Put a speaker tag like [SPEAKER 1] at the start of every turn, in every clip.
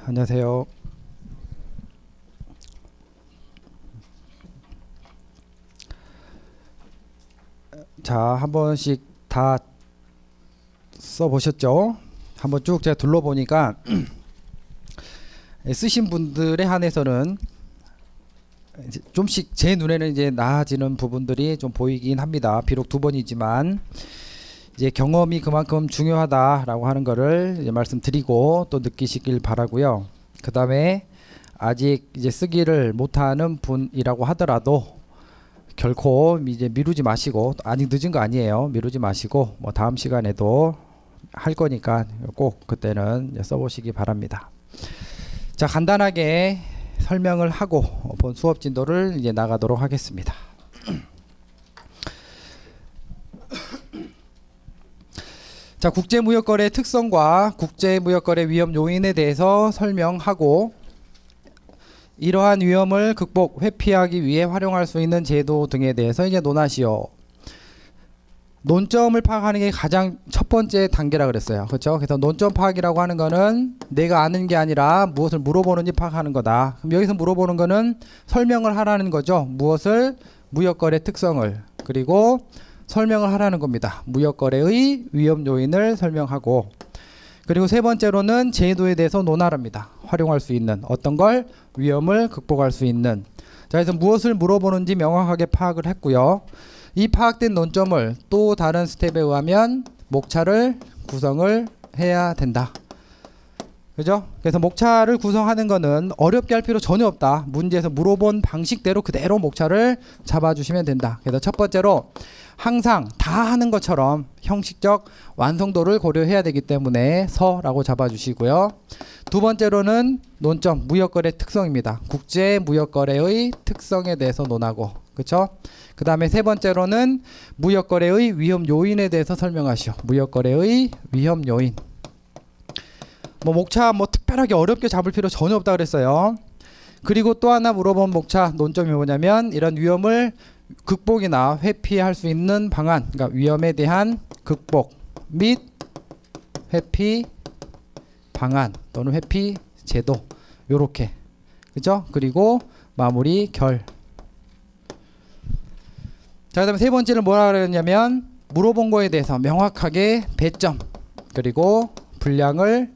[SPEAKER 1] 안녕하세요. 자, 한 번씩 다 써보셨죠? 한번 쭉 제가 둘러보니까 쓰신 분들에 한해서는 이제 좀씩 제 눈에는 이제 나아지는 부분들이 좀 보이긴 합니다. 비록 두 번이지만 이제 경험이 그만큼 중요하다라고 하는 거를 이제 말씀드리고 또 느끼시길 바라고요. 그 다음에 아직 이제 쓰기를 못하는 분이라고 하더라도 결코 이제 미루지 마시고, 아직 늦은 거 아니에요. 미루지 마시고 뭐 다음 시간에도 할 거니까 꼭 그때는 써보시기 바랍니다. 자, 간단하게 설명을 하고 본 수업 진도를 이제 나가도록 하겠습니다. 자, 국제무역거래의 특성과 국제무역거래 위험 요인에 대해서 설명하고, 이러한 위험을 극복, 회피하기 위해 활용할 수 있는 제도 등에 대해서 이제 논하시오. 논점을 파악하는 게 가장 첫 번째 단계라 그랬어요. 그렇죠? 그래서 논점 파악이라고 하는 거는 내가 아는 게 아니라 무엇을 물어보는지 파악하는 거다. 그럼 여기서 물어보는 거는 설명을 하라는 거죠. 무엇을? 무역거래 특성을. 그리고 설명을 하라는 겁니다. 무역거래의 위험 요인을 설명하고, 그리고 세 번째로는 제도에 대해서 논하랍니다. 활용할 수 있는 어떤 걸? 위험을 극복할 수 있는. 자, 그래서 무엇을 물어보는지 명확하게 파악을 했고요. 이 파악된 논점을 또 다른 스텝에 의하면 목차를 구성을 해야 된다. 그죠? 그래서 목차를 구성하는 거는 어렵게 할 필요 전혀 없다. 문제에서 물어본 방식대로 그대로 목차를 잡아주시면 된다. 그래서 첫 번째로 항상 다 하는 것처럼 형식적 완성도를 고려해야 되기 때문에 서라고 잡아주시고요. 두 번째로는 논점, 무역거래 특성입니다. 국제무역거래의 특성에 대해서 논하고, 그렇죠? 그 다음에 세 번째로는 무역거래의 위험 요인에 대해서 설명하시오. 무역거래의 위험 요인. 뭐 목차 뭐 특별하게 어렵게 잡을 필요 전혀 없다 그랬어요. 그리고 또 하나 물어본 목차 논점이 뭐냐면, 이런 위험을 극복이나 회피할 수 있는 방안, 그러니까 위험에 대한 극복 및 회피 방안 또는 회피 제도, 요렇게, 그죠? 그리고 마무리 결. 자, 그다음에 세 번째는 뭐라 그랬냐면, 물어본 거에 대해서 명확하게 배점 그리고 분량을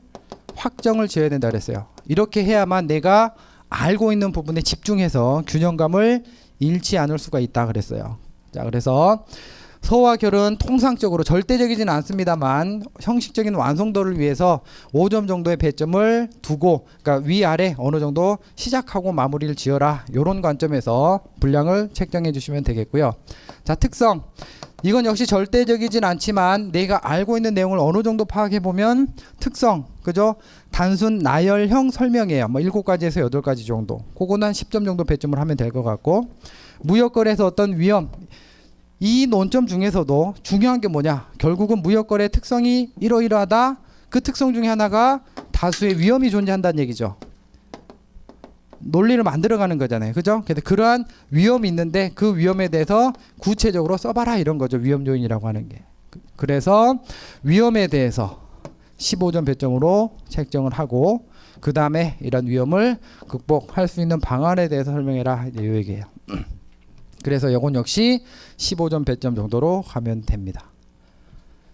[SPEAKER 1] 확정을 지어야 된다 그랬어요. 이렇게 해야만 내가 알고 있는 부분에 집중해서 균형감을 잃지 않을 수가 있다 그랬어요. 자, 그래서 서와 결은 통상적으로 절대적이지는 않습니다만 형식적인 완성도를 위해서 5점 정도의 배점을 두고, 그러니까 위아래 어느 정도 시작하고 마무리를 지어라, 이런 관점에서 분량을 책정해 주시면 되겠고요. 자, 특성. 이건 역시 절대적이진 않지만 내가 알고 있는 내용을 어느 정도 파악해 보면 특성, 그죠? 단순 나열형 설명이에요. 뭐 7가지에서 8가지 정도. 그거는 한 10점 정도 배점을 하면 될 것 같고, 무역거래에서 어떤 위험, 이 논점 중에서도 중요한 게 뭐냐? 결국은 무역거래의 특성이 이러이러하다. 그 특성 중에 하나가 다수의 위험이 존재한다는 얘기죠. 논리를 만들어가는 거잖아요. 그죠? 그래서 그러한 위험이 있는데 그 위험에 대해서 구체적으로 써봐라, 이런 거죠. 위험 요인이라고 하는 게. 그래서 위험에 대해서 15점 배점으로 책정을 하고, 그 다음에 이런 위험을 극복할 수 있는 방안에 대해서 설명해라, 이 얘기예요. 그래서 이건 역시 15점 배점 정도로 가면 됩니다.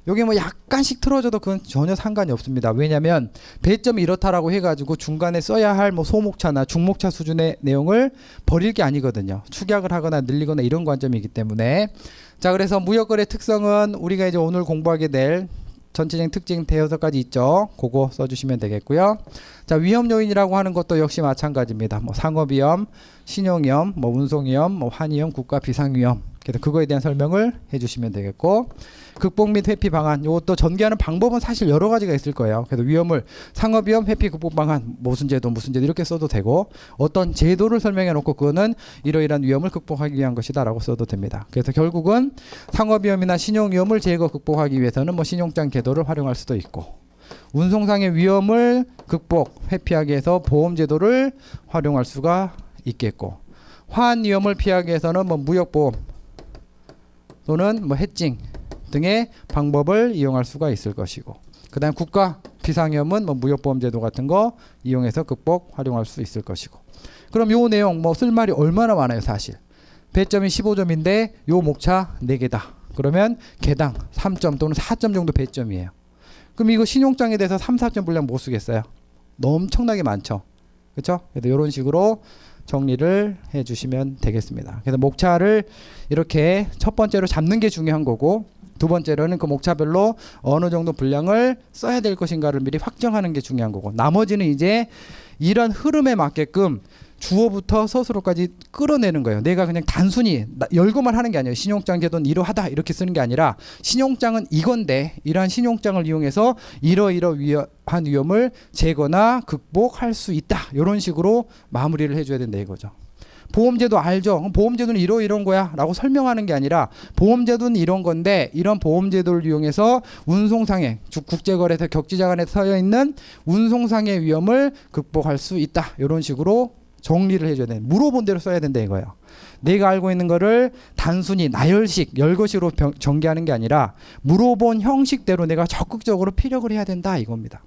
[SPEAKER 1] 여기 뭐 약간씩 틀어져도 그건 전혀 상관이 없습니다. 왜냐하면 배점이 이렇다라고 해가지고 중간에 써야 할 뭐 소목차나 중목차 수준의 내용을 버릴 게 아니거든요. 축약을 하거나 늘리거나 이런 관점이기 때문에. 자, 그래서 무역거래 특성은 우리가 이제 오늘 공부하게 될 전체적인 특징 대여섯 가지 있죠. 그거 써주시면 되겠고요. 자, 위험 요인이라고 하는 것도 역시 마찬가지입니다. 뭐 상업위험, 신용위험, 뭐 운송위험, 뭐 환위험, 국가 비상위험. 그래서 그거에 대한 설명을 해주시면 되겠고, 극복 및 회피 방안, 이것도 전개하는 방법은 사실 여러 가지가 있을 거예요. 그래서 위험을 상업위험, 회피 극복 방안, 무슨 제도 이렇게 써도 되고, 어떤 제도를 설명해 놓고 그거는 이러이러한 위험을 극복하기 위한 것이다 라고 써도 됩니다. 그래서 결국은 상업위험이나 신용위험을 제거 극복하기 위해서는 뭐 신용장 제도를 활용할 수도 있고, 운송상의 위험을 극복 회피하기 위해서 보험제도를 활용할 수가 있겠고, 화한 위험을 피하기 위해서는 뭐 무역보험 또는 뭐 해칭 등의 방법을 이용할 수가 있을 것이고, 그 다음 국가 비상위험은 뭐 무역보험제도 같은 거 이용해서 극복 활용할 수 있을 것이고. 그럼 요 내용 뭐 쓸 말이 얼마나 많아요 사실. 배점이 15점인데 요 목차 4개다. 그러면 개당 3점 또는 4점 정도 배점이에요. 그럼 이거 신용장에 대해서 3, 4점 분량 못 쓰겠어요? 너무 엄청나게 많죠. 그렇죠? 그래서 이런 식으로 정리를 해주시면 되겠습니다. 그래서 목차를 이렇게 첫 번째로 잡는 게 중요한 거고, 두 번째로는 그 목차별로 어느 정도 분량을 써야 될 것인가를 미리 확정하는 게 중요한 거고, 나머지는 이제 이런 흐름에 맞게끔 주어부터 서술어까지 끌어내는 거예요. 내가 그냥 단순히 열고만 하는 게 아니에요. 신용장 제도는 이러하다 이렇게 쓰는 게 아니라, 신용장은 이건데 이러한 신용장을 이용해서 이러한 위험을 제거나 극복할 수 있다. 이런 식으로 마무리를 해줘야 된다 이거죠. 보험제도 알죠? 보험제도는 이런 거야 라고 설명하는 게 아니라, 보험제도는 이런 건데 이런 보험제도를 이용해서 운송상해, 국제거래소 격지자간에 서여 있는 운송상의 위험을 극복할 수 있다. 이런 식으로 정리를 해줘야 돼. 물어본 대로 써야 된다 이거예요. 내가 알고 있는 거를 단순히 나열식, 열거식으로 전개하는 게 아니라 물어본 형식대로 내가 적극적으로 피력을 해야 된다 이겁니다.